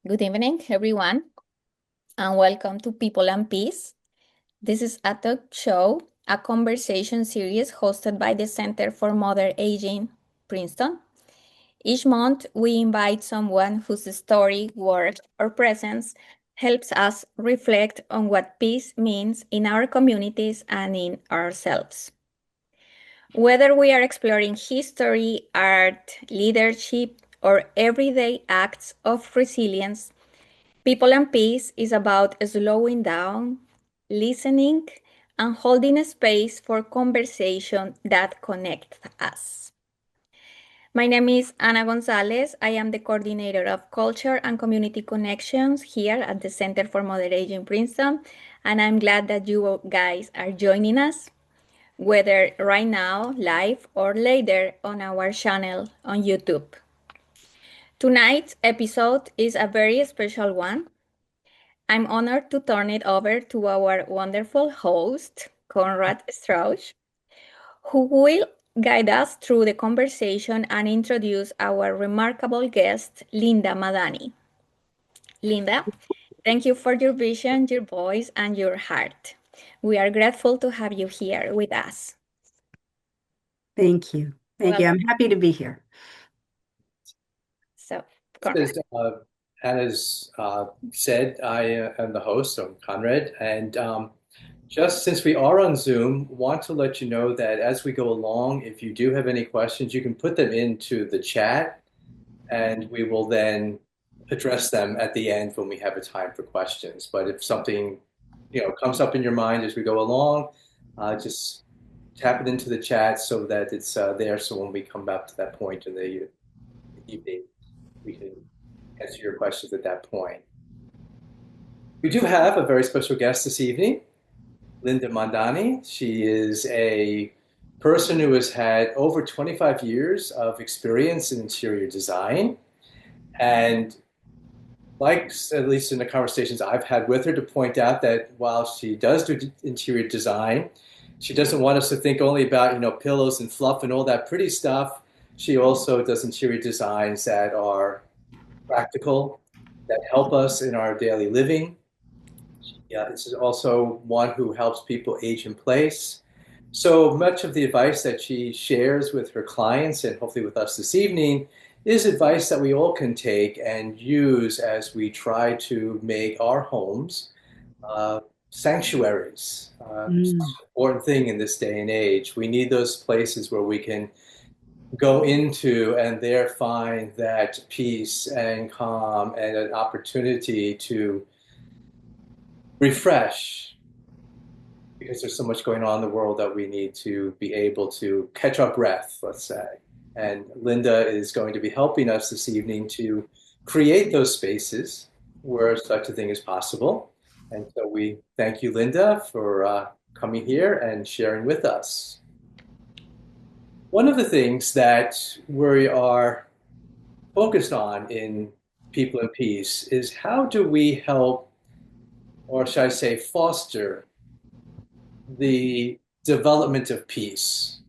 Good evening, everyone, and welcome to People and Peace. This is a talk show, a conversation series hosted by the Center for Modern Aging, Princeton. Each month, we invite someone whose story, work, or presence helps us reflect on what peace means in our communities and in ourselves. Whether we are exploring history, art, leadership, or everyday acts of resilience, People and Peace is about slowing down, listening, and holding a space for conversation that connects us. My name is Ana Gonzalez. I am the coordinator of Culture and Community Connections here at the Center for Modern Aging Princeton, and I'm glad that you guys are joining us, whether right now, live, or later on our channel on YouTube. Tonight's episode is a very special one. I'm honored to turn it over to our wonderful host, Conrad Strauch, who will guide us through the conversation and introduce our remarkable guest, Linda Madani. Linda, thank you for your vision, your voice, and your heart. We are grateful to have you here with us. Thank you. Thank Well, you. I'm happy to be here. so, Conrad. As Anna's said, I am the host, so I'm Conrad. And just since we are on Zoom, want to let you know that as we go along, if you do have any questions, you can put them into the chat, and we will then address them at the end when we have a time for questions. But if something, comes up in your mind as we go along, just tap it into the chat so that it's there. So when we come back to that point in the evening, we can answer your questions at that point. We do have a very special guest this evening, Linda Madani. She is a person who has had over 25 years of experience in interior design. And like, at least in the conversations I've had with her, to point out that while she does do interior design, she doesn't want us to think only about, pillows and fluff and all that pretty stuff. She also does interior designs that are practical, that help us in our daily living. Yeah, this is also one who helps people age in place. So much of the advice that she shares with her clients and hopefully with us this evening is advice that we all can take and use as we try to make our homes sanctuaries. It's Mm. an important thing in this day and age. We need those places where we can go into and there find that peace and calm and an opportunity to refresh, because there's so much going on in the world that we need to be able to catch our breath, let's say. And Linda is going to be helping us this evening to create those spaces where such a thing is possible. And so we thank you, Linda, for coming here and sharing with us. One of the things that we are focused on in People and Peace is how do we help, or should I say, foster the development of peace,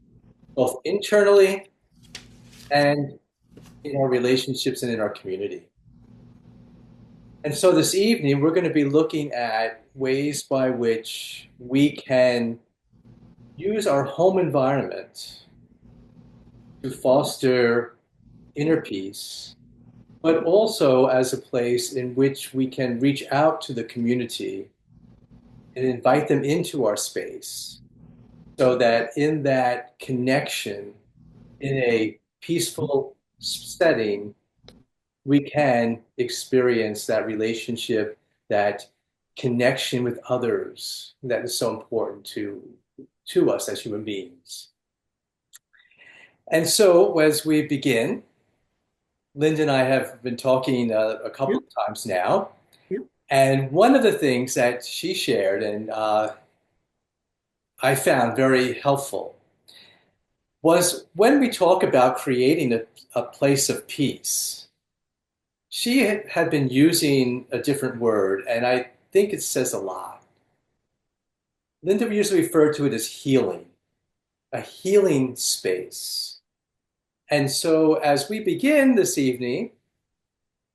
both internally and in our relationships and in our community. And so this evening, we're going to be looking at ways by which we can use our home environment to foster inner peace, but also as a place in which we can reach out to the community and invite them into our space so that in that connection, in a peaceful setting, we can experience that relationship, that connection with others that is so important to us as human beings. And so as we begin, Linda and I have been talking a couple Yep. of times now. Yep. And one of the things that she shared and I found very helpful was when we talk about creating a place of peace. She had been using a different word, and I think it says a lot. Linda usually referred to it as healing, a healing space. And so as we begin this evening,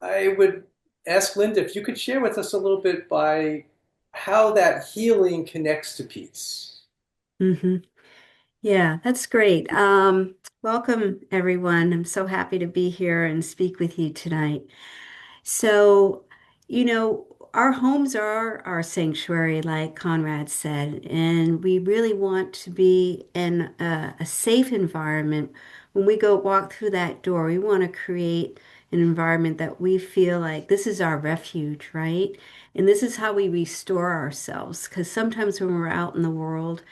I would ask Linda if you could share with us a little bit by how that healing connects to peace. hmm Yeah, that's great. Welcome, everyone. I'm so happy to be here and speak with you tonight. So, our homes are our sanctuary, like Conrad said, and we really want to be in a safe environment. When we go walk through that door, we want to create an environment that we feel like this is our refuge, right? And this is how we restore ourselves. Because sometimes when we're out in the world,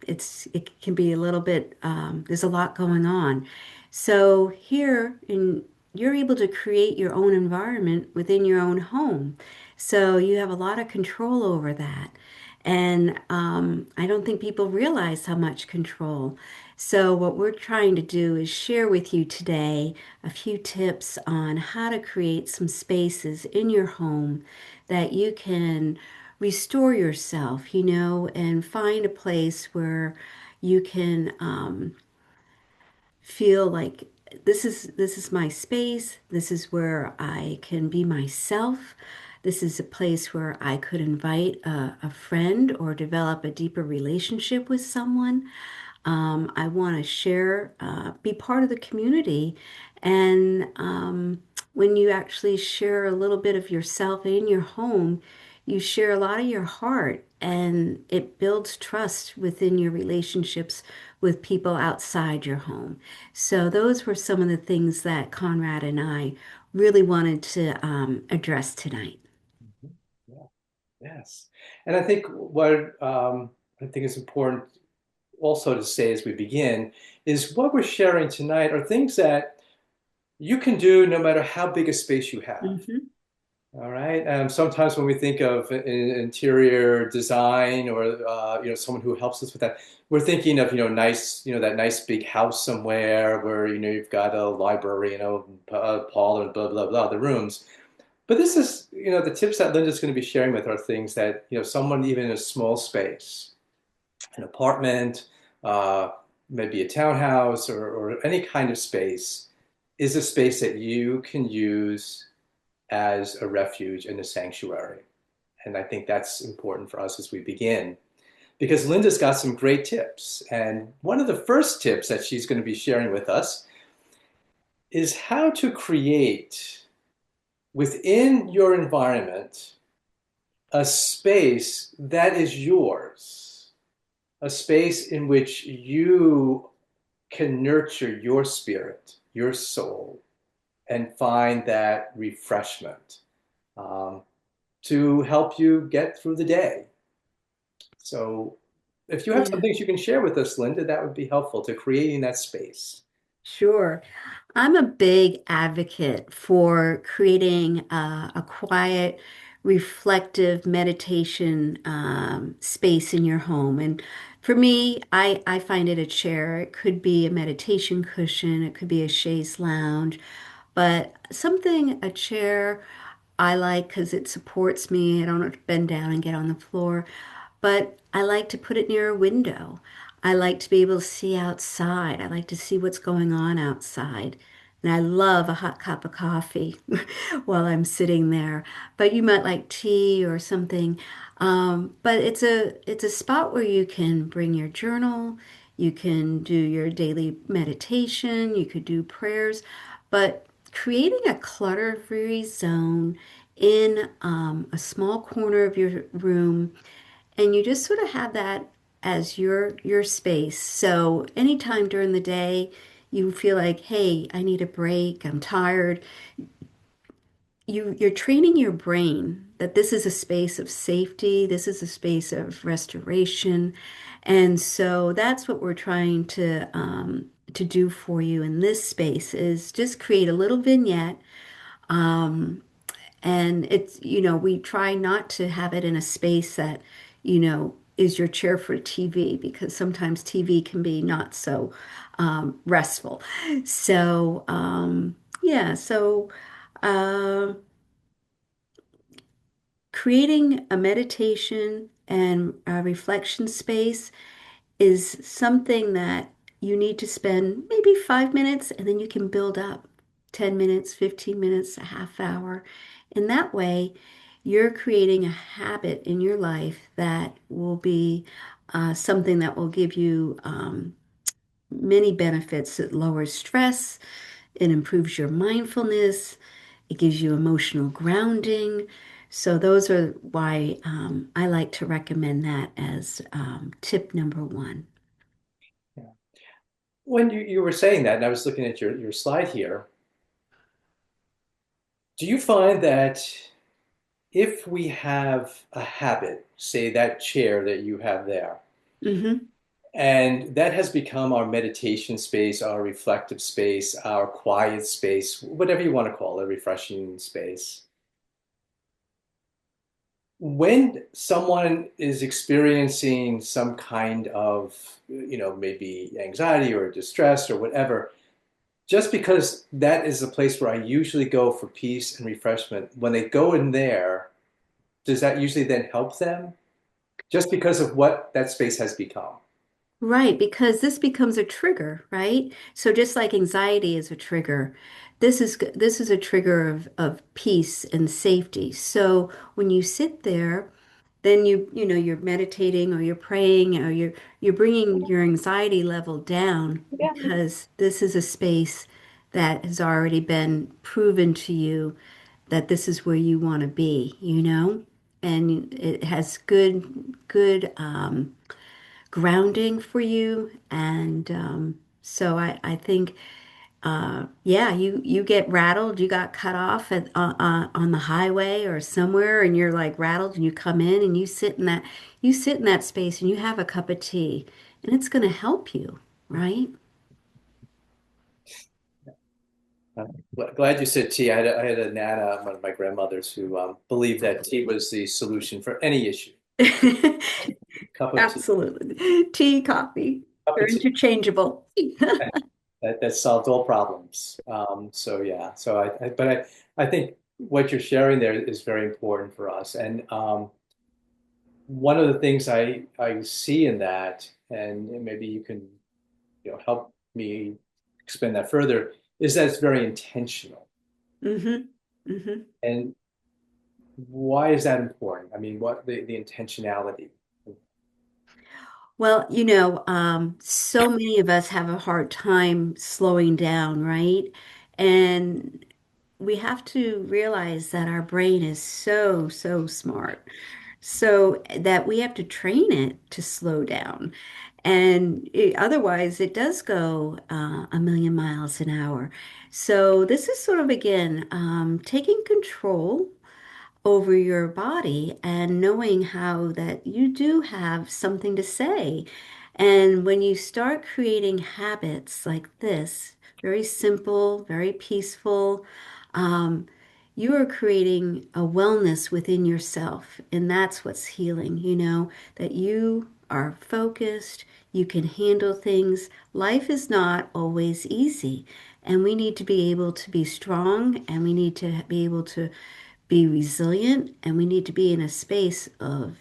it can be a little bit, there's a lot going on. So here in you're able to create your own environment within your own home. So you have a lot of control over that. And I don't think people realize how much control. So, what we're trying to do is share with you today a few tips on how to create some spaces in your home that you can restore yourself, and find a place where you can feel like this is my space. This is where I can be myself. This is a place where I could invite a friend or develop a deeper relationship with someone. I want to share, be part of the community. And when you actually share a little bit of yourself in your home, you share a lot of your heart, and it builds trust within your relationships with people outside your home. So, those were some of the things that Conrad and I really wanted to address tonight. Mhm. Yeah, yes. And I think what I think is important also to say as we begin is what we're sharing tonight are things that you can do no matter how big a space you have. hmm All right. Sometimes when we think of interior design or someone who helps us with that, we're thinking of nice that nice big house somewhere where you've got a library, parlor, blah blah blah, the rooms. But this is the tips that Linda's going to be sharing with are things that someone even in a small space, an apartment, uh, maybe a townhouse or any kind of space, is a space that you can use as a refuge and a sanctuary. And I think that's important for us as we begin because Linda's got some great tips. And one of the first tips that she's going to be sharing with us is how to create within your environment a space that is yours, a space in which you can nurture your spirit, your soul, and find that refreshment. Um, to help you get through the day. So if you have some Yeah, things you can share with us, Linda, that would be helpful to creating that space. sure. I'm a big advocate for creating a quiet, reflective meditation space in your home. And for me, I find it a chair. It could be a meditation cushion, it could be a chaise lounge, but a chair I like because it supports me. I don't have to bend down and get on the floor, but I like to put it near a window. I like to be able to see outside. I like to see what's going on outside. And I love a hot cup of coffee while I'm sitting there. But you might like tea or something. But it's a spot where you can bring your journal, you can do your daily meditation, you could do prayers, but creating a clutter-free zone in a small corner of your room, and you just sort of have that as your space. So anytime during the day you feel like, hey, I need a break, I'm tired, you're training your brain that this is a space of safety, this is a space of restoration. And so that's what we're trying to do for you in this space is just create a little vignette. And we try not to have it in a space that, is your chair for TV because sometimes TV can be not so restful. So, yeah, so uh, creating a meditation and a reflection space is something that you need to spend maybe 5 minutes and then you can build up. 10 minutes, 15 minutes, a half hour. And that way, you're creating a habit in your life that will be something that will give you many benefits. It lowers stress, it improves your mindfulness, it gives you emotional grounding. So, those are why I like to recommend that as tip number one. Yeah. When you were saying that, and I was looking at your slide here, do you find that if we have a habit, say that chair that you have there, Hmm. and that has become our meditation space, our reflective space, our quiet space, whatever you want to call it, refreshing space. When someone is experiencing some kind of, maybe anxiety or distress or whatever, just because that is a place where I usually go for peace and refreshment, when they go in there, does that usually then help them? Just because of what that space has become. Right, because this becomes a trigger, right? So just like anxiety is a trigger, this is a trigger of peace and safety. So when you sit there, then you're meditating or you're praying or you're bringing your anxiety level down because this is a space that has already been proven to you that this is where you want to be, and it has good grounding for you. And so I think, yeah, you get rattled, you got cut off on the highway or somewhere, and you're like rattled, and you come in and you sit in that space and you have a cup of tea, and it's going to help you, right? Glad you said tea. I had a nana, one of my grandmothers, who believed that tea was the solution for any issue. Cup of tea, Absolutely. Tea, coffee, cup they're of tea. interchangeable. That solved all problems. So yeah, but I think what you're sharing there is very important for us. And one of the things I see in that, and maybe you can help me expand that further, is that it's very intentional. Hmm. Hmm. And why is that important? I mean, what the intentionality? Well, so many of us have a hard time slowing down, right? And we have to realize that our brain is so, so smart. So that we have to train it to slow down. And otherwise, it does go a million miles an hour. So this is sort of, again, taking control over your body and knowing how that you do have something to say. And when you start creating habits like this, very simple, very peaceful, um, you are creating a wellness within yourself. And that's what's healing, that you are focused, you can handle things. Life is not always easy. And we need to be able to be strong and we need to be able to be resilient, and we need to be in a space of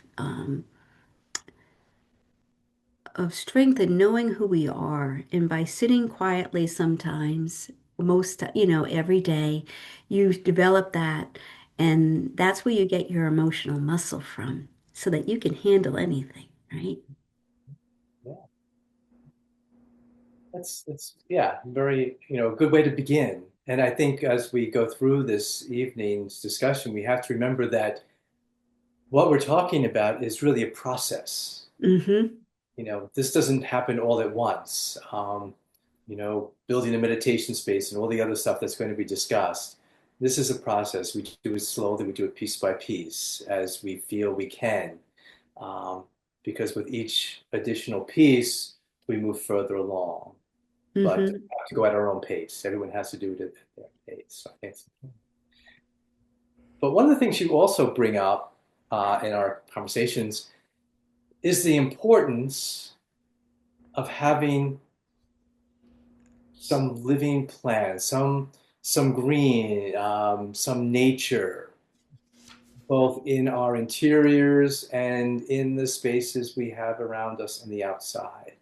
strength and knowing who we are. And by sitting quietly sometimes, every day, you develop that, and that's where you get your emotional muscle from, so that you can handle anything, right? Yeah, that's yeah, very a good way to begin. And I think as we go through this evening's discussion, we have to remember that what we're talking about is really a process. Mm-hmm. This doesn't happen all at once. Building a meditation space and all the other stuff that's going to be discussed. This is a process. We do it slowly, we do it piece by piece as we feel we can. Um, because with each additional piece, we move further along. But we Mm-hmm. have to go at our own pace. Everyone has to do it at their pace. I think. But one of the things you also bring up in our conversations is the importance of having some living plants, some green, some nature, both in our interiors and in the spaces we have around us on the outside.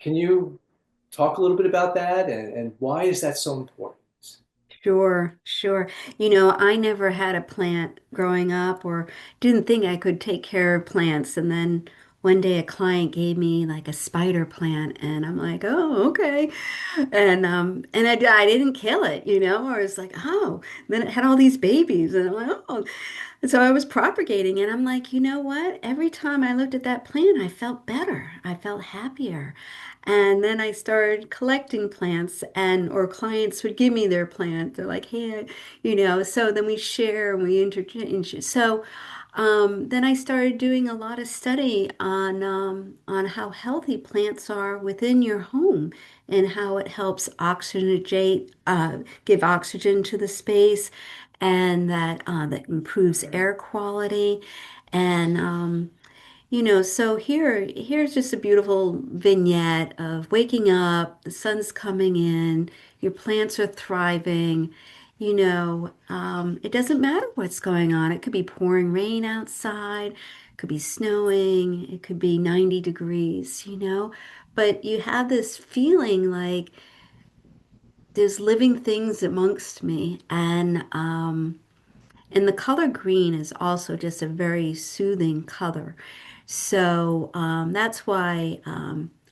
Can you talk a little bit about that and why is that so important? Sure, sure. I never had a plant growing up or didn't think I could take care of plants. And then one day a client gave me like a spider plant and I'm like, oh, okay. And I didn't kill it, I was like, oh, then it had all these babies and I'm like, oh. And so I was propagating and I'm like, you know what? Every time I looked at that plant, I felt better. I felt happier. And then I started collecting plants and or clients would give me their plant. They're like, hey, so then we share and we interchange. So then I started doing a lot of study on how healthy plants are within your home and how it helps oxygenate, give oxygen to the space, and that improves air quality. And so here's just a beautiful vignette of waking up, the sun's coming in, your plants are thriving. It doesn't matter what's going on. It could be pouring rain outside, it could be snowing, it could be 90 degrees, but you have this feeling like there's living things amongst me. And the color green is also just a very soothing color. So that's why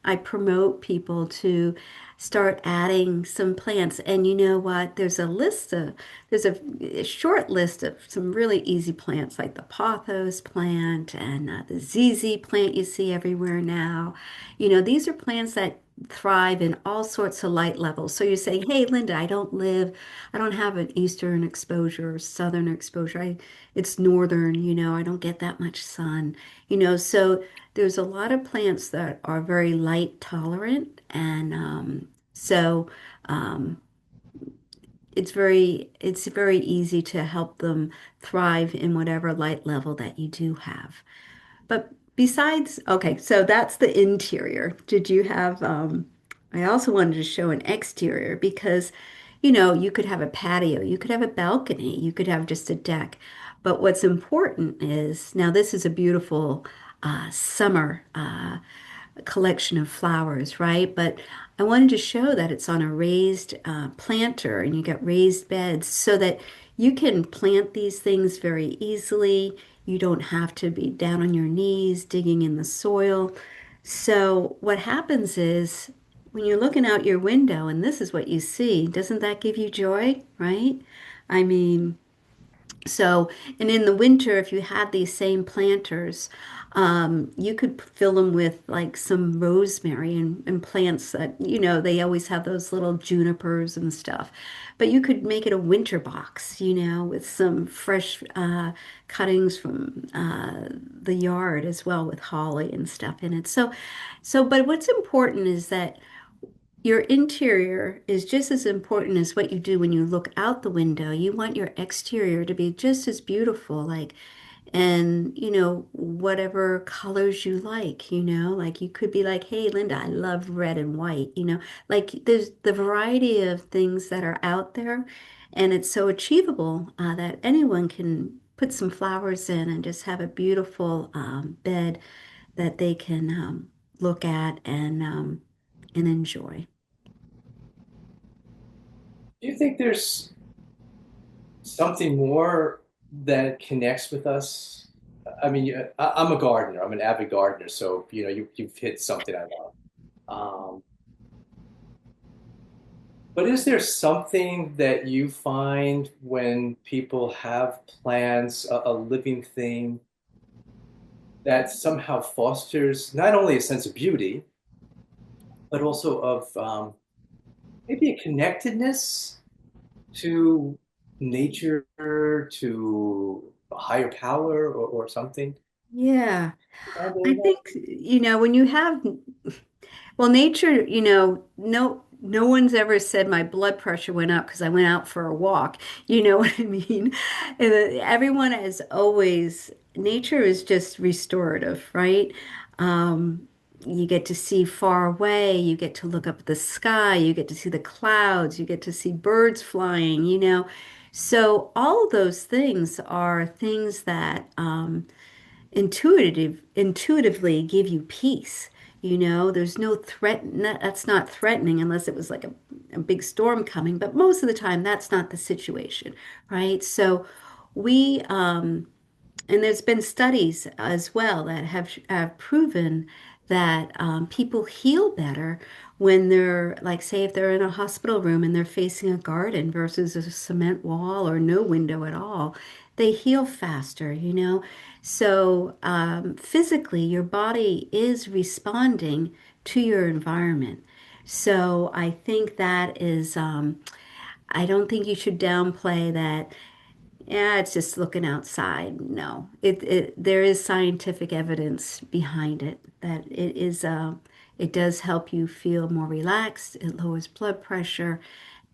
I promote people to start adding some plants. And you know what? There's a short list of some really easy plants like the pothos plant and the ZZ plant you see everywhere now. These are plants that thrive in all sorts of light levels. So you're saying, hey, Linda, I don't have an eastern exposure or southern exposure. It's northern, I don't get that much sun, so there's a lot of plants that are very light tolerant. And so um, it's very easy to help them thrive in whatever light level that you do have. But besides, okay, so that's the interior. Did you have, I also wanted to show an exterior because, you could have a patio, you could have a balcony, you could have just a deck. But what's important is, now this is a beautiful summer collection of flowers, right? But I wanted to show that it's on a raised planter and you get raised beds so that you can plant these things very easily. You don't have to be down on your knees digging in the soil. So what happens is when you're looking out your window and this is what you see, doesn't that give you joy, right? I mean, and in the winter, if you had these same planters, you could fill them with like some rosemary and plants that, they always have those little junipers and stuff. But you could make it a winter box, with some fresh cuttings from the yard as well with holly and stuff in it. But what's important is that your interior is just as important as what you do when you look out the window. You want your exterior to be just as beautiful, and whatever colors you like you could be like, hey, Linda, I love red and white, like there's the variety of things that are out there, and it's so achievable that anyone can put some flowers in and just have a beautiful bed that they can look at and enjoy. Do you think there's something more that connects with us? I mean, I'm a gardener. I'm an avid gardener, so you've hit something I love. Um, but is there something that you find when people have plants, a living thing, that somehow fosters not only a sense of beauty, but also of maybe a connectedness to nature, to a higher power, or something? Yeah, Find any I of that? think, when you have, well, nature, no one's ever said my blood pressure went up because I went out for a walk. You know what I mean? And everyone is always, nature is just restorative, right? You get to see far away, you get to look up at the sky, you get to see the clouds, you get to see birds flying. So all of those things are things that intuitively give you peace. There's no threat. That's not threatening unless it was like a big storm coming. But most of the time, that's not the situation, right? So we, and there's been studies as well that have proven that people heal better when they're, like, say, if they're in a hospital room and they're facing a garden versus a cement wall or no window at all. They heal faster. So physically, your body is responding to your environment. So I think that is, I don't think you should downplay that. Yeah, it's just looking outside. No, there is scientific evidence behind it that it does help you feel more relaxed. It lowers blood pressure.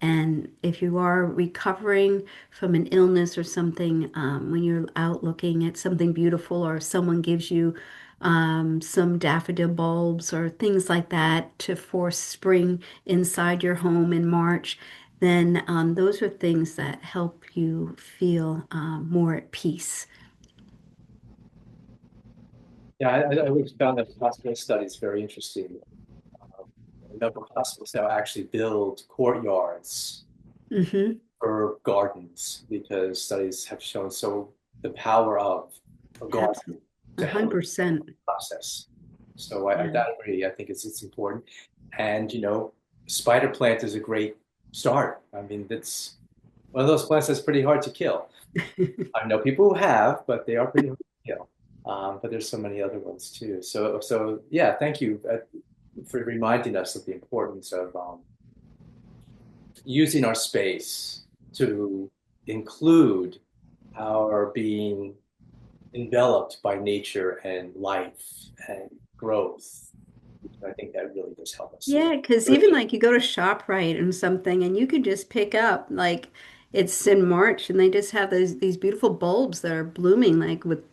And if you are recovering from an illness or something, when you're out looking at something beautiful or someone gives you some daffodil bulbs or things like that to force spring inside your home in March, then those are things that help you feel more at peace. Yeah, I always found that hospital studies very interesting. A number of hospitals now actually build courtyards Hmm. for gardens because studies have shown so the power of a garden Absolutely. to help the 100%. process. So I Yeah. that agree. I think it's important. And spider plant is a great start. I mean, it's one of those plants that's pretty hard to kill. I know people who have, but they are pretty hard to kill. But there's so many other ones too. So yeah, thank you for reminding us of the importance of using our space to include our being enveloped by nature and life and growth. I think that really does help us. Yeah, because even like you go to ShopRite and something, and you could just pick up, like, it's in March and they just have these beautiful bulbs that are blooming, like with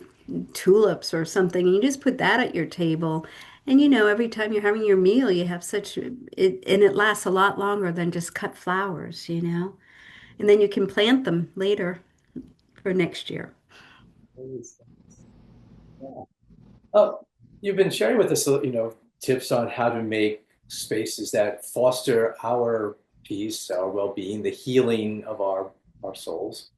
tulips or something, and you just put that at your table. And every time you're having your meal, you have and it lasts a lot longer than just cut flowers. And then you can plant them later for next year. Yeah. Oh, you've been sharing with us, tips on how to make spaces that foster our peace, our well-being, the healing of our souls.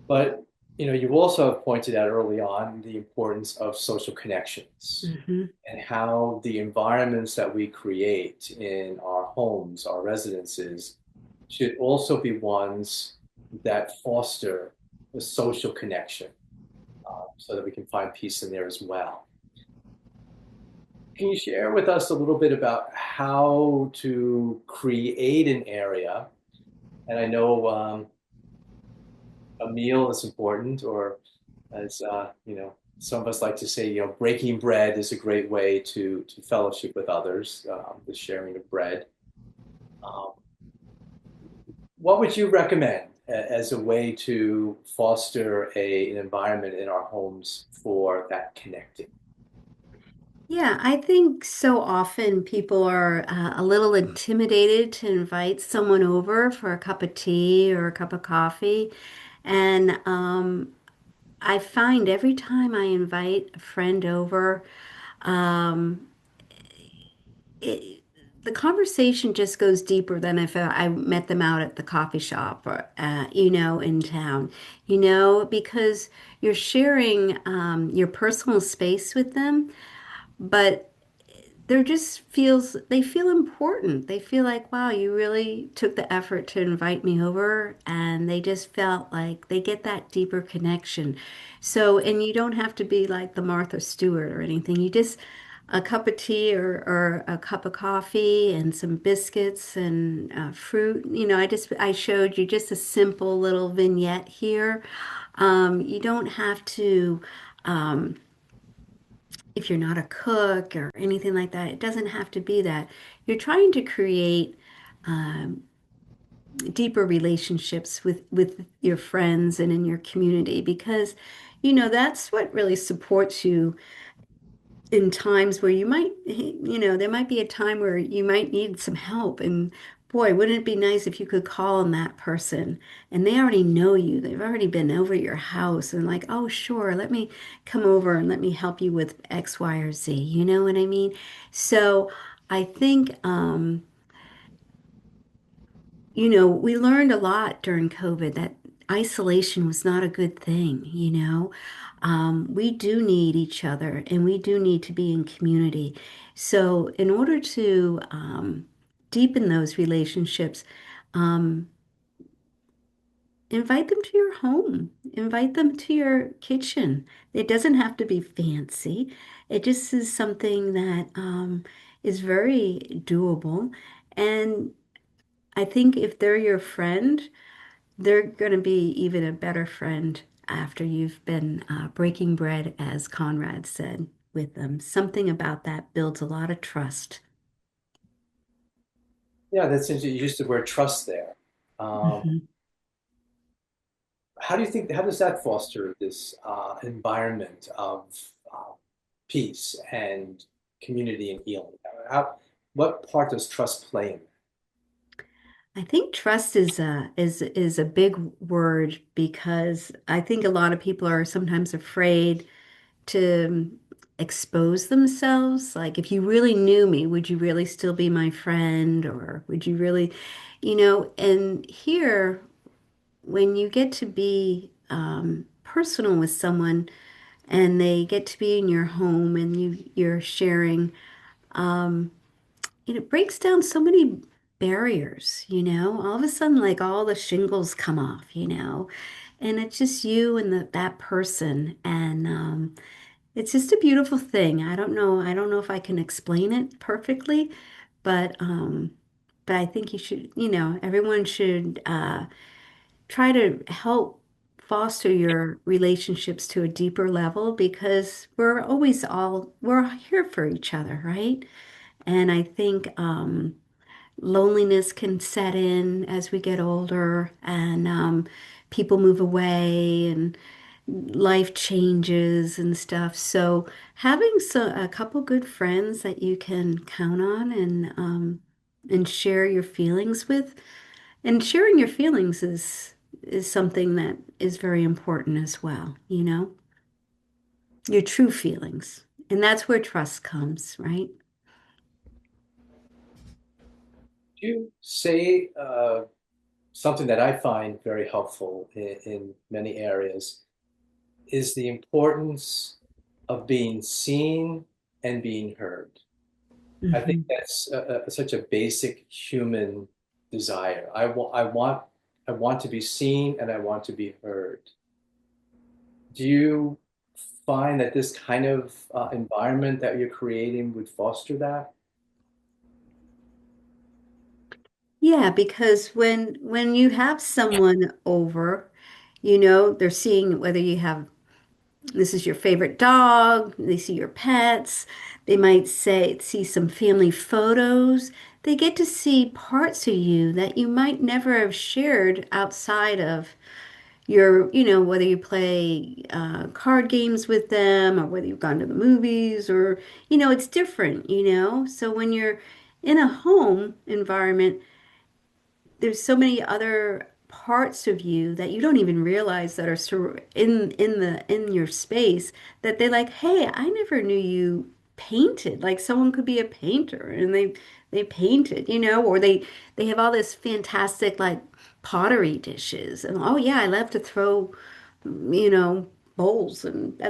But you also have pointed out early on the importance of social connections Hmm. and how the environments that we create in our homes, our residences, should also be ones that foster a social connection so that we can find peace in there as well. Can you share with us a little bit about how to create an area? And I know a meal is important, or as some of us like to say, breaking bread is a great way to fellowship with others, the sharing of bread. Um, what would you recommend as a way to foster an environment in our homes for that connecting? Yeah, I think so often people are a little intimidated to invite someone over for a cup of tea or a cup of coffee. And I find every time I invite a friend over, um, it, the conversation just goes deeper than if I met them out at the coffee shop or, in town, because you're sharing your personal space with them, but they feel important. They feel like, wow, you really took the effort to invite me over, and they just felt like they get that deeper connection. So, and you don't have to be like the Martha Stewart or anything. You just a cup of tea or a cup of coffee and some biscuits and fruit. I showed you just a simple little vignette here. You don't have to. Um, if you're not a cook or anything like that, it doesn't have to be that. You're trying to create um, deeper relationships with your friends and in your community because that's what really supports you in times where there might be a time where you might need some help. And boy, wouldn't it be nice if you could call on that person and they already know you. They've already been over your house and like, oh, sure, let me come over and let me help you with X, Y, or Z. You know what I mean? So I think, we learned a lot during COVID that isolation was not a good thing. We do need each other and we do need to be in community. So, in order to deepen those relationships, um, invite them to your home, invite them to your kitchen. It doesn't have to be fancy, it just is something that is very doable. And I think if they're your friend, they're going to be even a better friend after you've been breaking bread, as Conrad said, with them. Something about that builds a lot of trust. Yeah, that's interesting. You used the word trust there. Um, Mhm. how do you think, how does that foster this environment of uh, peace and community and healing? What part does trust play in I think trust is a big word because I think a lot of people are sometimes afraid to expose themselves. Like, if you really knew me, would you really still be my friend? Or would you really, and here, when you get to be personal with someone and they get to be in your home and you're sharing, um, it breaks down so many barriers. All of a sudden, like all the shingles come off, and it's just you and that person. And it's just a beautiful thing. I don't know if I can explain it perfectly, but I think everyone should try to help foster your relationships to a deeper level because we're here for each other, right? And I think loneliness can set in as we get older and people move away and life changes and stuff. So having a couple good friends that you can count on and share your feelings with, and sharing your feelings is something that is very important as well, your true feelings. And that's where trust comes, right? you say something that I find very helpful in many areas is the importance of being seen and being heard. I think Hmm. that's such a basic human desire. I want to be seen and I want to be heard. Do you find that this kind of environment that you're creating would foster that? Yeah, because when you have someone over, they're seeing whether you have this is your favorite dog, they see your pets, they might see some family photos. They get to see parts of you that you might never have shared outside of whether you play card games with them or whether you've gone to the movies or, it's different. So when you're in a home environment, there's so many other parts of you that you don't even realize that are in your space that they like, hey, I never knew you painted. Like someone could be a painter and they painted, or they have all this fantastic like pottery dishes and oh yeah, I love to throw you know, bowls. And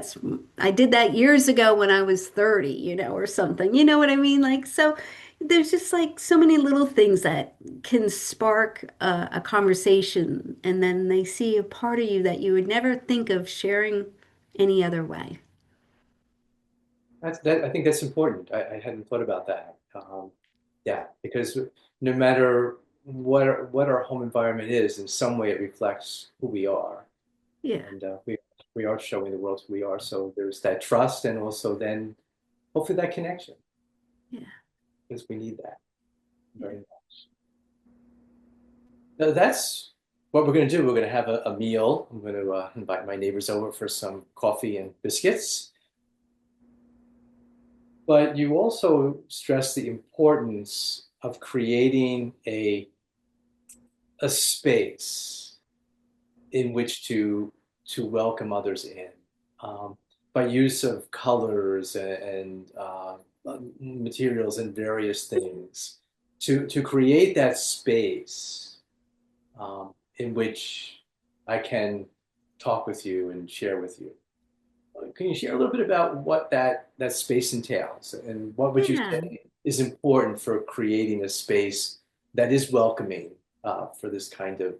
I did that years ago when I was 30, or something. You know what I mean? Like, so there's just like so many little things that can spark a conversation. And then they see a part of you that you would never think of sharing any other way. I think that's important. I hadn't thought about that. Yeah, because no matter what our home environment is, in some way it reflects who we are, Yeah. and we are showing the world who we are. So there's that trust, and also then hopefully that connection, Yeah. because we need that Yeah. very much. Now that's what we're going to do. We're going to have a meal. I'm going to invite my neighbors over for some coffee and biscuits. But you also stress the importance of creating a space in which to welcome others in, by use of colors and materials and various things to create that space, in which I can talk with you and share with you. Can you share a little bit about what that space entails, and what would you Yeah. say is important for creating a space that is welcoming, for this kind of.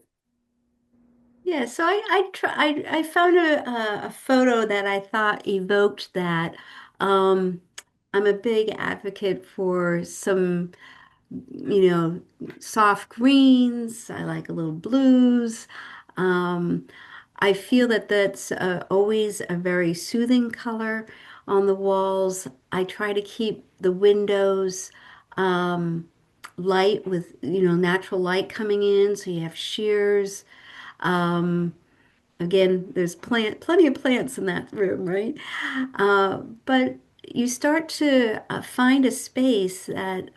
Yeah, so I found a photo that I thought evoked that. Um, I'm a big advocate for some, you know, soft greens. I like a little blues. Um, I feel that that's always a very soothing color on the walls. I try to keep the windows um, light with, natural light coming in, so you have shears. Um, Again, there's plenty of plants in that room, right? But you start to find a space that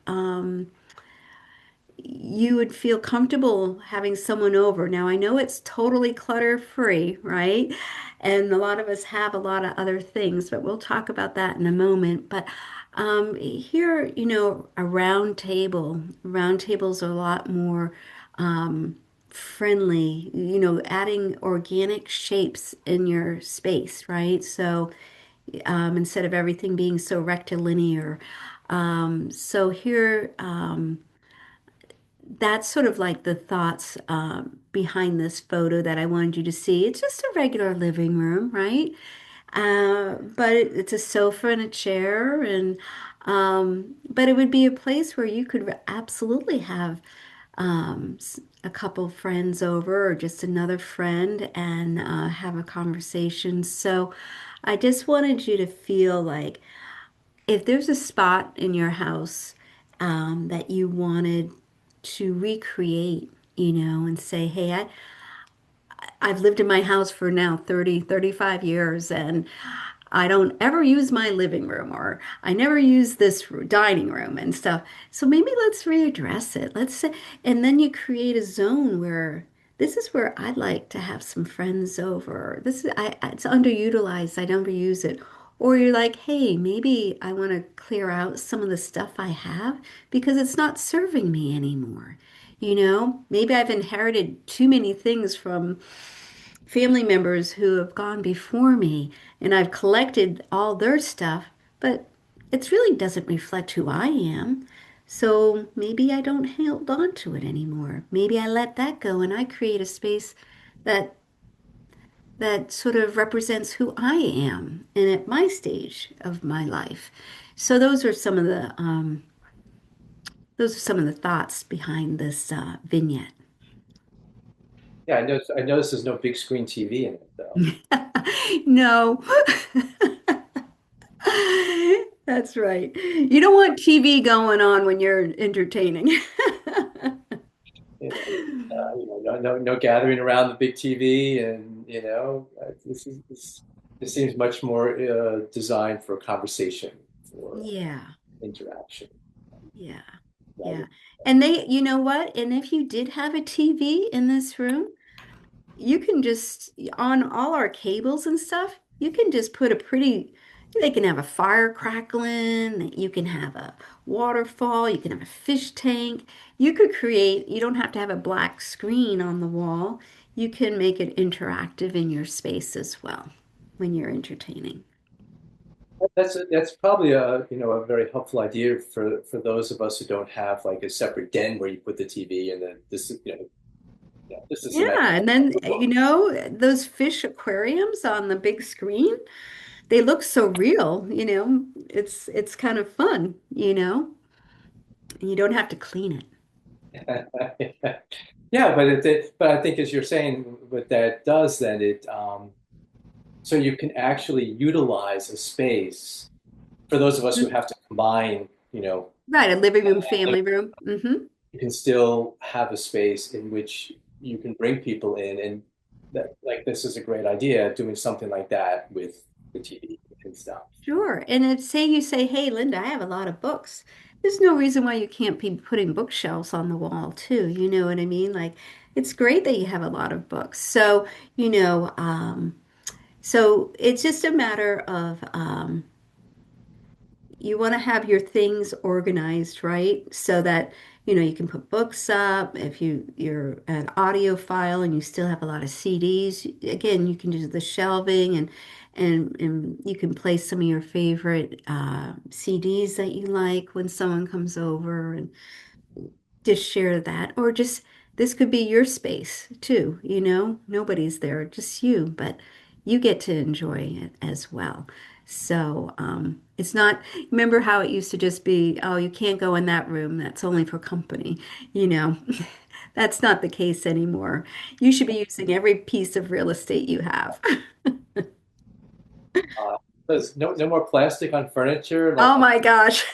you would feel comfortable having someone over. Now, I know it's totally clutter free, right? And a lot of us have a lot of other things, but we'll talk about that in a moment. But here, a round table, round tables are a lot more friendly, adding organic shapes in your space, right? So instead of everything being so rectilinear. So here, that's sort of like the thoughts behind this photo that I wanted you to see. It's just a regular living room, right? But it's a sofa and a chair, and but it would be a place where you could absolutely have a couple friends over or just another friend and have a conversation. So I just wanted you to feel like if there's a spot in your house that you wanted to recreate, and say, hey, I've lived in my house for now 35 years, and I don't ever use my living room, or I never use this dining room and stuff. So maybe let's readdress it. Let's say, and then you create a zone where this is where I'd like to have some friends over. It's underutilized. I don't use it. Or you're like, hey, maybe I want to clear out some of the stuff I have because it's not serving me anymore. Maybe I've inherited too many things from family members who have gone before me, and I've collected all their stuff, but it really doesn't reflect who I am. So maybe I don't hold on to it anymore. Maybe I let that go and I create a space that sort of represents who I am and at my stage of my life. So those are some of the thoughts behind this vignette. Yeah, I noticed there's no big screen TV in it, though. No. That's right. You don't want TV going on when you're entertaining. You know, no gathering around the big TV, and this seems much more designed for conversation, for Yeah, interaction, yeah, rather. yeah. And you know what? And if you did have a TV in this room, you can just, on all our cables and stuff, you can just put they can have a fire crackling, you can have a waterfall, you can have a fish tank. You don't have to have a black screen on the wall. You can make it interactive in your space as well when you're entertaining. That's probably a very helpful idea for those of us who don't have like a separate den where you put the TV, and then this is a nice. Yeah, and then those fish aquariums on the big screen, they look so real. It's kind of fun. And you don't have to clean it. Yeah, but I think as you're saying, what that does then, so you can actually utilize a space for those of us who have to combine, Right, a living room, family room. you can still have a space in which you can bring people in, and that, like, this is a great idea, doing something like that with the TV and stuff. Sure. And say you say, hey, Linda, I have a lot of books. there's no reason why you can't be putting bookshelves on the wall too. You know what I mean? Like, it's great that you have a lot of books. So, you know, so it's just a matter of you want to have your things organized, right? So that, you know, you can put books up. If you're an audiophile and you still have a lot of CDs, again, you can do the shelving and you can place some of your favorite CDs that you like when someone comes over and just share that. Or just this could be your space too, you know, nobody's there, just you, but you get to enjoy it as well. So it's not, remember how it used to just be, oh, you can't go in that room, that's only for company, you know. That's not the case anymore. You should be using every piece of real estate you have. Uh, there's no more plastic on furniture. Like Oh my gosh.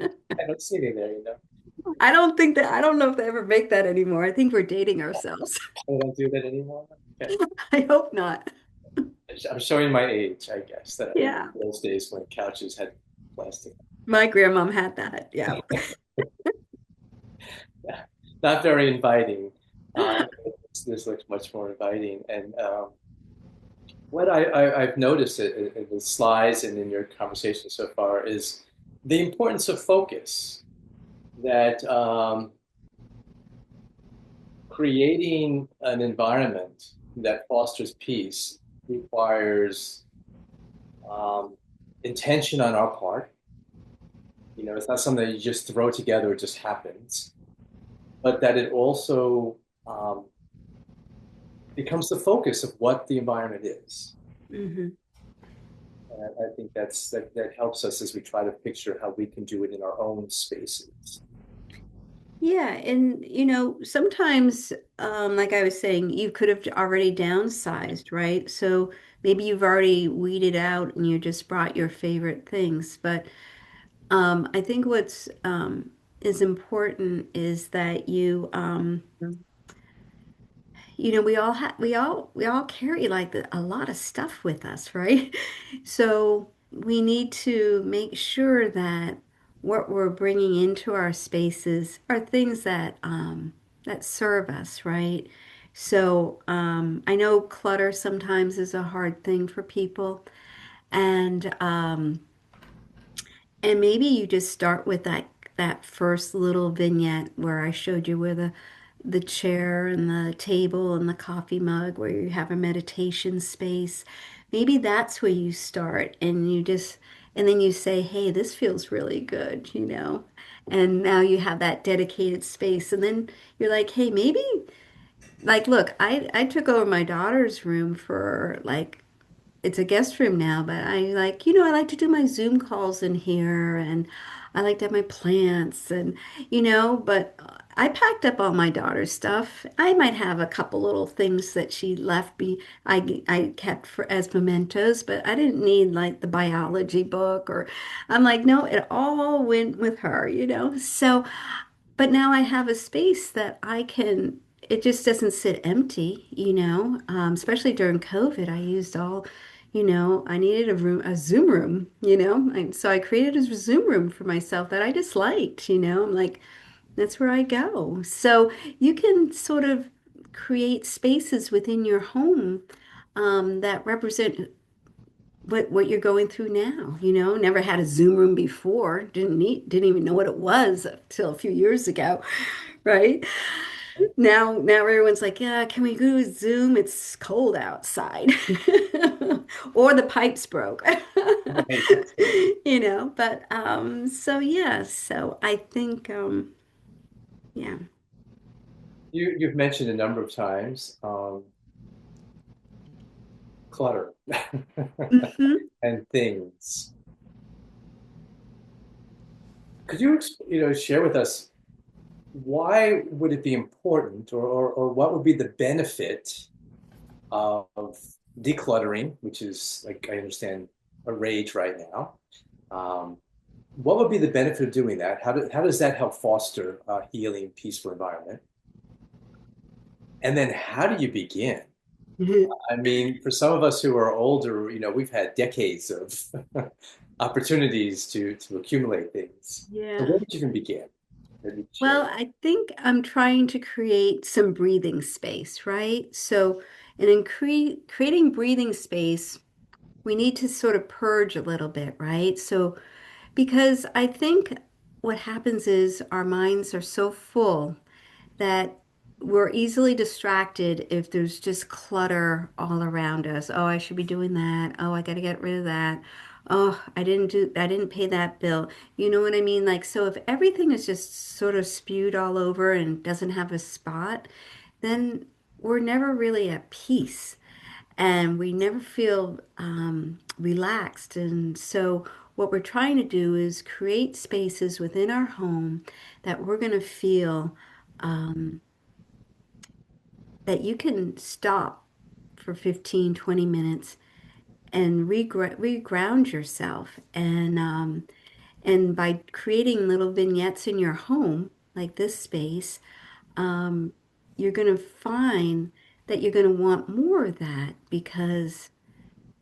I don't see any there, I don't know if they ever make that anymore. I think we're dating ourselves. They don't do that anymore. Okay. I hope not. I'm showing my age, I guess, that I Yeah. remember those days when couches had plastic. My grandmom had that. Yeah. Yeah, not very inviting. This looks much more inviting. And what I've noticed in the slides and in your conversation so far is the importance of focus. That creating an environment that fosters peace requires um, intention on our part. You know, it's not something that you just throw together; it just happens. But that it also um, becomes the focus of what the environment is. Hmm. And I think that helps us as we try to picture how we can do it in our own spaces. Yeah, and you know, sometimes, like I was saying, you could have already downsized, right? So maybe you've already weeded out and you just brought your favorite things. But I think what's is important is that you know, we all carry like a lot of stuff with us, right? So we need to make sure that what we're bringing into our spaces are things that serve us, right? So I know clutter sometimes is a hard thing for people, and and maybe you just start with that first little vignette where I showed you where the chair and the table and the coffee mug where you have a meditation space. Maybe that's where you start and you just and then you say, "Hey, this feels really good," you know. And now you have that dedicated space and then you're like, "Hey, maybe like look, I took over my daughter's room for like it's a guest room now, but I like, you know, I like to do my Zoom calls in here and I like to have my plants and, you know, but I packed up all my daughter's stuff. I might have a couple little things that she left me, I kept for as mementos, but I didn't need like the biology book or I'm like, no, it all went with her, you know? So, but now I have a space that I can, it just doesn't sit empty, you know, especially during COVID. I used all, you know, I needed a room, a Zoom room, you know, and so I created a Zoom room for myself that I just liked, you know, I'm like, that's where I go. So you can sort of create spaces within your home that represent what you're going through now, you know, never had a Zoom room before, didn't even know what it was until a few years ago, right? Now everyone's like, yeah, can we go to Zoom? It's cold outside. Or the pipes broke. Right. You know, but so yeah, so I think yeah. You've mentioned a number of times clutter Hmm. and things. Could you, share with us why would it be important, or what would be the benefit of decluttering, which is, like I understand, a rage right now? Um, what would be the benefit of doing that? How does that help foster a healing, peaceful environment? And then how do you begin? I mean, for some of us who are older, we've had decades of opportunities to accumulate things. So Yeah. where did you even begin? Maybe share. Well, I think I'm trying to create some breathing space, right? So, and in creating breathing space, we need to sort of purge a little bit, right? So, because I think what happens is our minds are so full that we're easily distracted if there's just clutter all around us. Oh, I should be doing that. Oh, I got to get rid of that. Oh, I didn't pay that bill. You know what I mean? Like, so if everything is just sort of spewed all over and doesn't have a spot, then we're never really at peace and we never feel relaxed. And so, what we're trying to do is create spaces within our home that we're going to feel um, that you can stop for 15, 20 minutes and reground yourself. And by creating little vignettes in your home, like this space, um, you're going to find that you're going to want more of that because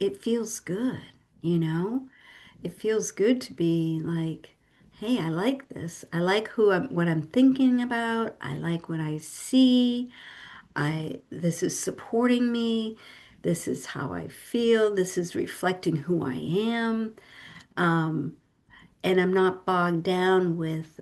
it feels good, you know? It feels good to be like, hey, I like this. I like what I'm thinking about. I like what I see. This is supporting me. This is how I feel. This is reflecting who I am. Um, and I'm not bogged down with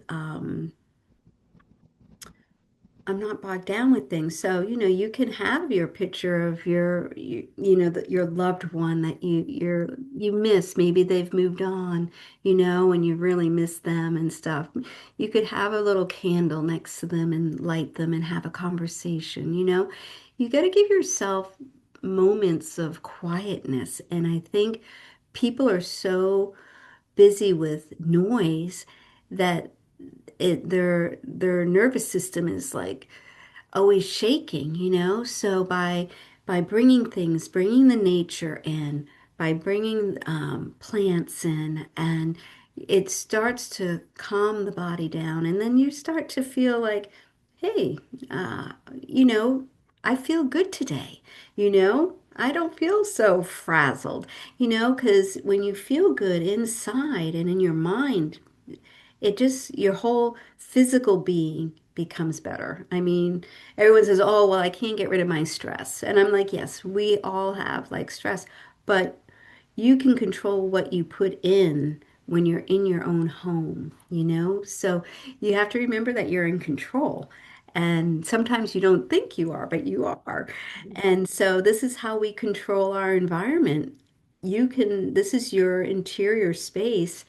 things. So, you can have your picture of your loved one that you miss. Maybe they've moved on, and you really miss them and stuff. You could have a little candle next to them and light them and have a conversation. You got to give yourself moments of quietness. And I think people are so busy with noise that their nervous system is like always shaking. So by bringing the nature in, by bringing plants in, and it starts to calm the body down, and then you start to feel like, hey, uh, you know, I feel good today. I don't feel so frazzled. Because when you feel good inside and in your mind, your whole physical being becomes better. I mean, everyone says, oh, well, I can't get rid of my stress. And I'm like, yes, we all have like stress, but you can control what you put in when you're in your own home. So you have to remember that you're in control. And sometimes you don't think you are, but you are. And so this is how we control our environment. This is your interior space,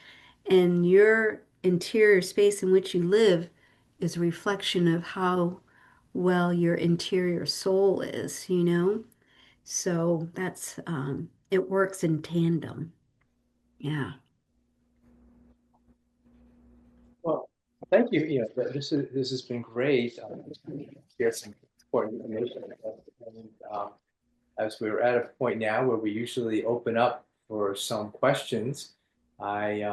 and your interior space in which you live is a reflection of how well your interior soul is. So it works in tandem. Yeah. Well, thank you. This has been great. Share some important information. And as we're at a point now where we usually open up for some questions, I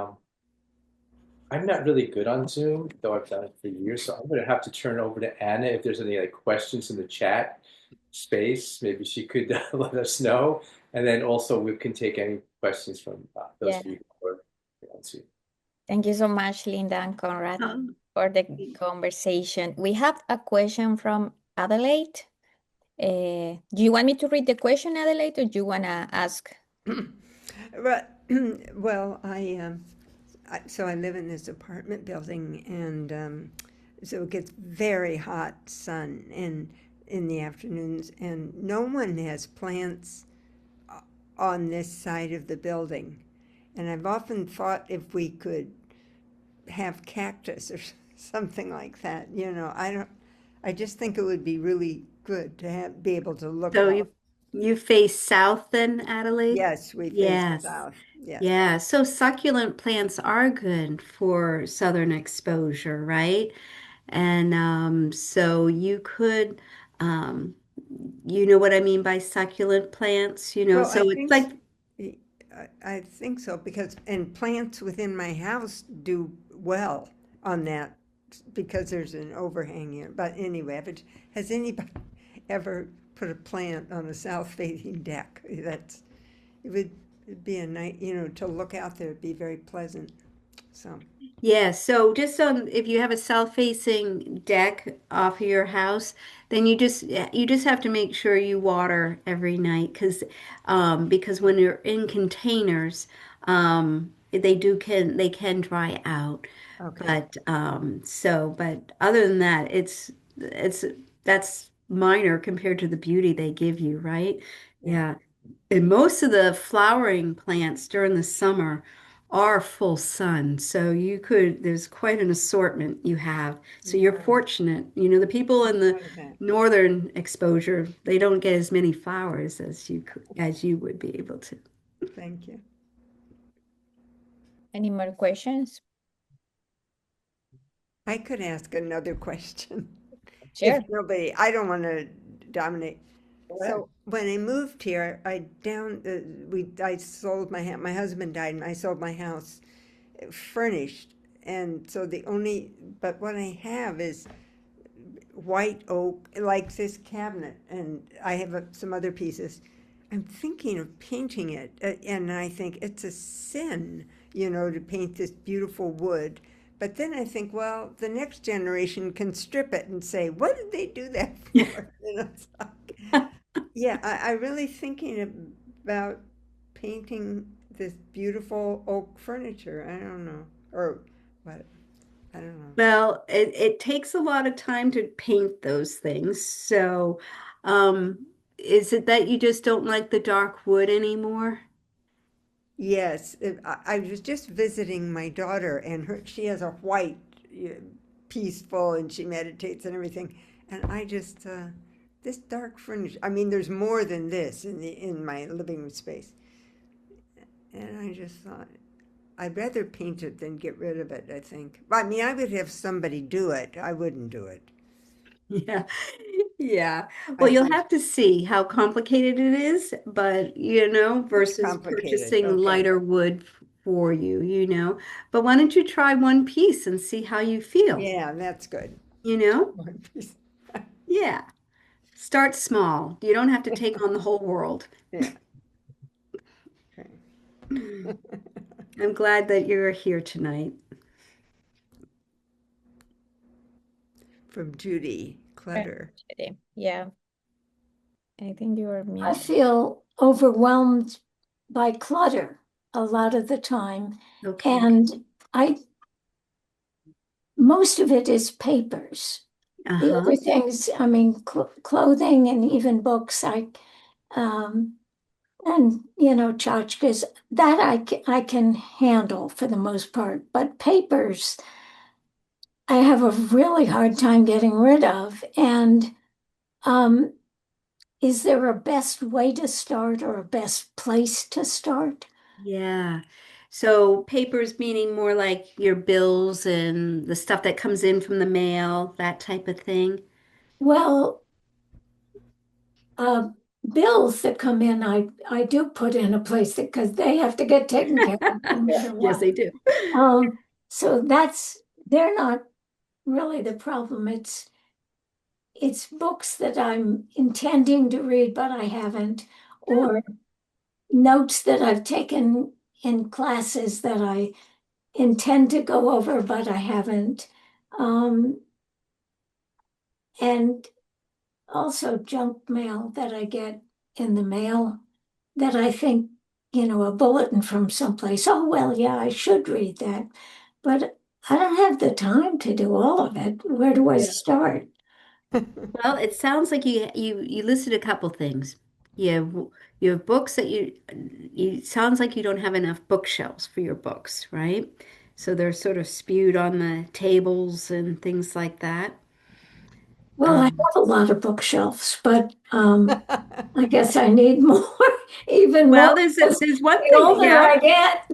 I'm not really good on Zoom, though I've done it for years. So I'm going to have to turn over to Anna if there's any like questions in the chat space. Maybe she could let us know, and then also we can take any questions from those Yeah. of you who are on Zoom. Thank you so much, Linda and Conrad, Um, for the conversation. We have a question from Adelaide. Do you want me to read the question, Adelaide, or do you want to ask? But well, so I live in this apartment building, and so it gets very hot sun in the afternoons, and no one has plants on this side of the building. And I've often thought if we could have cactus or something like that, I just think it would be really good to be able to look so out. you face south then, Adelaide? Yes, we face Yes. south. Yes. Yeah. So succulent plants are good for southern exposure, right? And so you could, um, you know what I mean by succulent plants, Well, so it's like, I think so because and plants within my house do well on that because there's an overhang here. But anyway, has anybody ever put a plant on a south facing deck? It would it'd be a night, to look out there, it'd be very pleasant. So, Yeah, so just if you have a south-facing deck off of your house, then you just have to make sure you water every night because when you're in containers, they can dry out. okay. But other than that, it's that's minor compared to the beauty they give you, right? Yeah. Yeah. And most of the flowering plants during the summer are full sun. So there's quite an assortment you have. So you're Right. fortunate. The people in the Out of that. northern exposure, they don't get as many flowers as you would be able to. Thank you. Any more questions? I could ask another question if Sure. nobody, I don't want to dominate. Go ahead. So when I moved here, I sold my husband died and I sold my house furnished. And so but what I have is white oak, like this cabinet, and I have some other pieces. I'm thinking of painting it, and I think it's a sin, to paint this beautiful wood. But then I think, well, the next generation can strip it and say, what did they do that for? It's like, yeah, I really thinking about painting this beautiful oak furniture. I don't know, or what? I don't know. Well, it takes a lot of time to paint those things. So, is it that you just don't like the dark wood anymore? Yes, I was just visiting my daughter, and she has a white, peaceful, and she meditates and everything. And this dark furniture. I mean, there's more than this in my living room space. And I just thought I'd rather paint it than get rid of it. I think. I mean, I would have somebody do it. I wouldn't do it. Yeah. Yeah. I Well, you'll think have to see how complicated it is, but it's versus complicated. purchasing Okay. lighter wood for you. But why don't you try one piece and see how you feel? Yeah, that's good. You know? One piece. Yeah. Start small. You don't have to take on the whole world. Yeah. Okay. I'm glad that you're here tonight. From Judy Clutter. Yeah, I think you are I muted. feel overwhelmed by clutter a lot of the time. Okay. And I most of it is papers. The Uh-huh. other things, I mean, clothing and even books, um, and tchotchkes, that I can handle for the most part. But papers, I have a really hard time getting rid of. And um, is there a best way to start or a best place to start? Yeah. So papers meaning more like your bills and the stuff that comes in from the mail, that type of thing. Well, uh, bills that come in, I do put in a place because they have to get taken care of no matter Yes, what. they do. So they're not really the problem. It's books that I'm intending to read, but I haven't, Oh, or notes that I've taken in classes that I intend to go over, but I haven't. Um, and also junk mail that I get in the mail that I think, a bulletin from someplace. Oh, well, yeah, I should read that. But I don't have the time to do all of it. Where do I yeah. start? Well, it sounds like you listed a couple things. You have books that you sounds like you don't have enough bookshelves for your books, right? So they're sort of spewed on the tables and things like that. Well, I have Um, a lot of bookshelves, but I guess I need more, even more, well, there's as there's one the thing, older yeah. I get.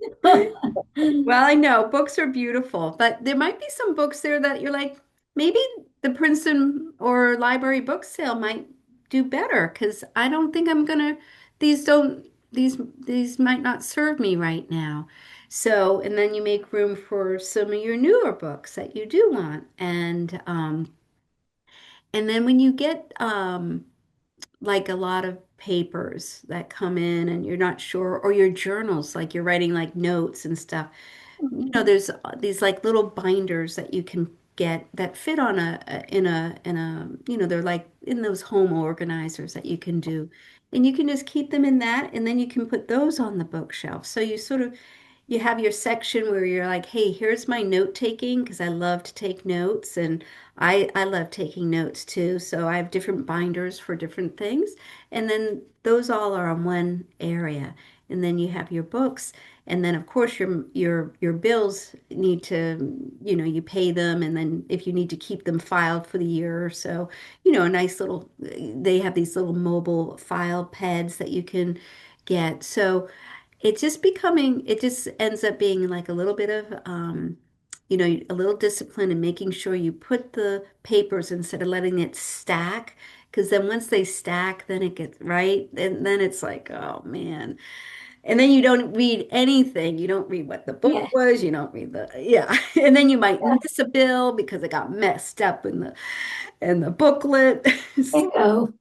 Well, I know books are beautiful, but there might be some books there that you're like, maybe the Princeton or library book sale might do better because I don't think I'm gonna, these don't, these might not serve me right now. So, and then you make room for some of your newer books that you do want. And then when you get like a lot of papers that come in and you're not sure, or your journals, like you're writing like notes and stuff. There's these like little binders that you can get that fit on they're like in those home organizers that you can do. And you can just keep them in that, and then you can put those on the bookshelf. So you have your section where you're like, hey, here's my note taking, because I love to take notes, and I love taking notes too. So I have different binders for different things. And then those all are on one area. And then you have your books. And then of course your bills need to, you pay them, and then if you need to keep them filed for the year or so, a nice little they have these little mobile file pads that you can get. So it just ends up being like a little bit of, a little discipline and making sure you put the papers instead of letting it stack. Because then once they stack, then it gets right. And then it's like, oh man. And then you don't read anything. You don't read what the book Yeah. was. You don't read yeah. And then you might Yeah. miss a bill because it got messed up in the booklet. Bingo.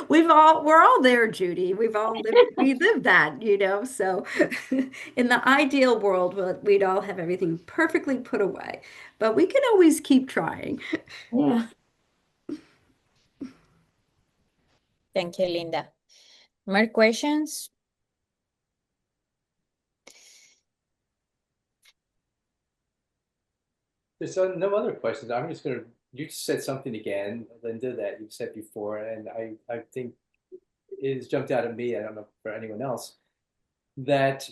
We're all there, Judy. We live that, So in the ideal world, we'd all have everything perfectly put away, but we can always keep trying. Yeah. Thank you, Linda. More questions? There's no other questions. You said something again, Linda, that you've said before, and I think it has jumped out at me. I don't know for anyone else, that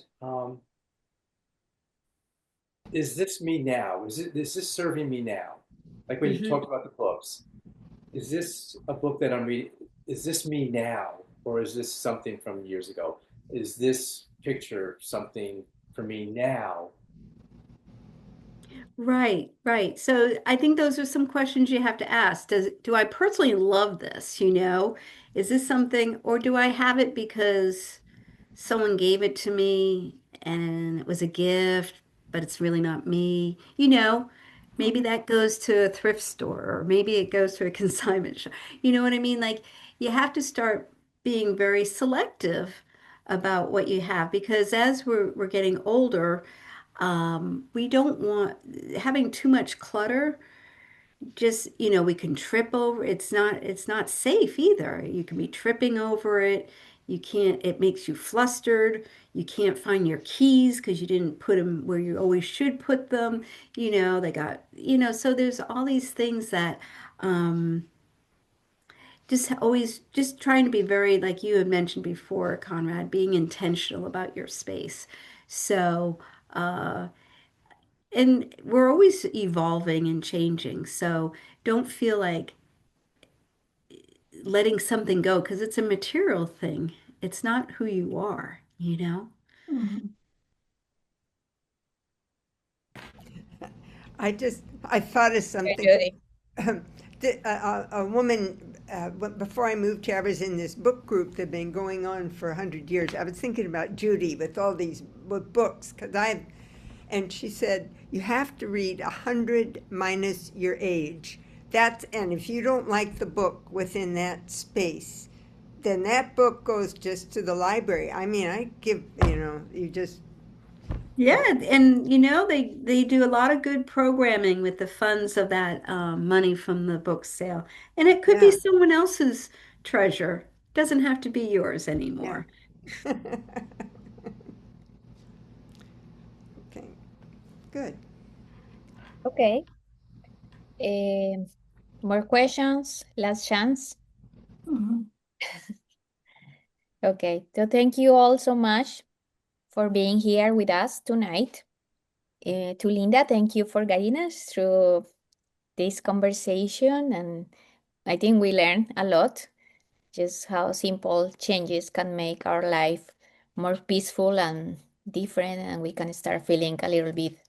is this me now? Is this serving me now? Like when you talked about the books, is this a book that I'm reading? Is this me now? Or is this something from years ago? Is this picture something for me now? Right, right. So I think those are some questions you have to ask. Do I personally love this, Is this something, or do I have it because someone gave it to me and it was a gift, but it's really not me? Maybe that goes to a thrift store, or maybe it goes to a consignment shop. You know what I mean? Like you have to start being very selective about what you have, because as we're getting older, we don't want having too much clutter. Just, we can trip over. It's not safe either. You can be tripping over it. You can't, it makes you flustered. You can't find your keys because you didn't put them where you always should put them. They got, so there's all these things that, just trying to be very, like you had mentioned before, Conrad, being intentional about your space. So, and we're always evolving and changing. So don't feel like letting something go because it's a material thing. It's not who you are. Mhm. I thought of Okay, something. Judy. A woman, before I moved here, I was in this book group that had been going on for 100 years. I was thinking about Judy with all these books, and she said, you have to read 100 minus your age. And if you don't like the book within that space, then that book goes just to the library. I mean, you just, Yeah, and they do a lot of good programming with the funds of that money from the book sale. And it could be yeah, someone else's treasure. Doesn't have to be yours yeah. anymore. Okay, good. Okay. Um, More questions? Last chance? Mhm. Okay. So thank you all so much for being here with us tonight. To Linda, thank you for guiding us through this conversation. And I think we learned a lot, just how simple changes can make our life more peaceful and different, and we can start feeling a little bit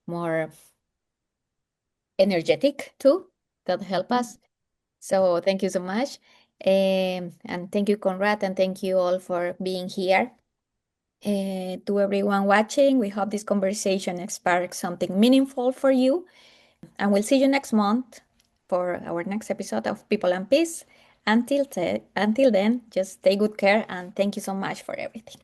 more energetic too. That help us. So thank you so much. And thank you, Conrad, and thank you all for being here. To everyone watching, we hope this conversation sparks something meaningful for you. And we'll see you next month for our next episode of People and Peace. Until then, just take good care and thank you so much for everything.